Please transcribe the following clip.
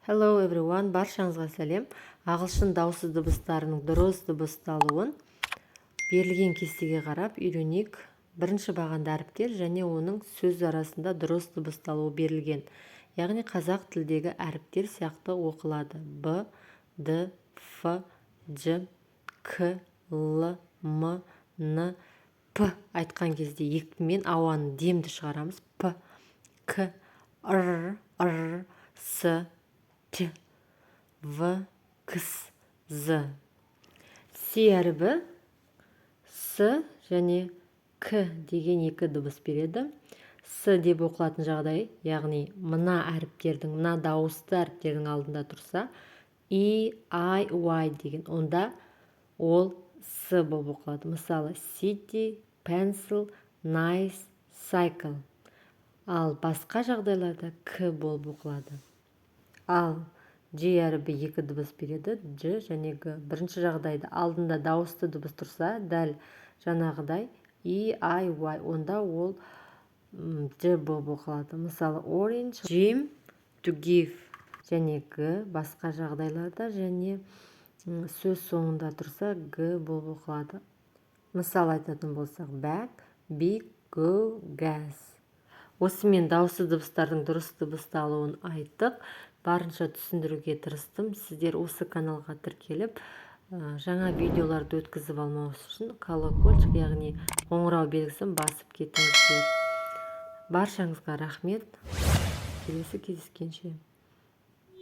Hello everyone, баршаңызға сәлем. Ағылшын дауыссыз дыбыстарының дұрыс дыбысталуын берілген кестеге қарап үйренейік. Бірінші бағанды әріптер және оның сөз арасында дұрыс дыбысталуы берілген. Яғни қазақ тілдегі әріптер сияқты оқылады. Б, Д, Ф, Ж, К, Л, М, Н, П айтқан кезде екпінмен ауаны демді шығарамыз. П, К, Р, С, Т, В, Кс, З. С әрібі С және К деген екі дыбыс береді. С деп оқылатын жағдай, яғни мына әріптердің, мына дауысты әріптердің алдында тұрса, И, I, Y деген, онда ол С болып оқылады. Мысалы, city, pencil, nice, cycle. Ал басқа жағдайларда К болып оқылады. Ал Ж әрібі екі дыбыс береді, Ж және Г. Бірінші жағдайда алдында дауысты дыбыс тұрса, дәл жаңағыдай И, I, Y, онда ол Ж болып оқылады. Мысалы, orange, Jim, to give және Г. Басқа жағдайларда және сөз соңында тұрса, Г болып оқылады. Мысал айтатын болсақ, back, big, go, gas. Осымен дауысты дыбыстардың дұрыс дыбысталуын айттық. Барынша түсіндіруге тырыстым. Сіздер осы каналға тіркеліп, жаңа видеоларды өткізіп алмауыңыз үшін колокольчик, яғни қоңырау белгісін басып кетіңіздер. Баршаңызға рахмет. Келесі кездескенше.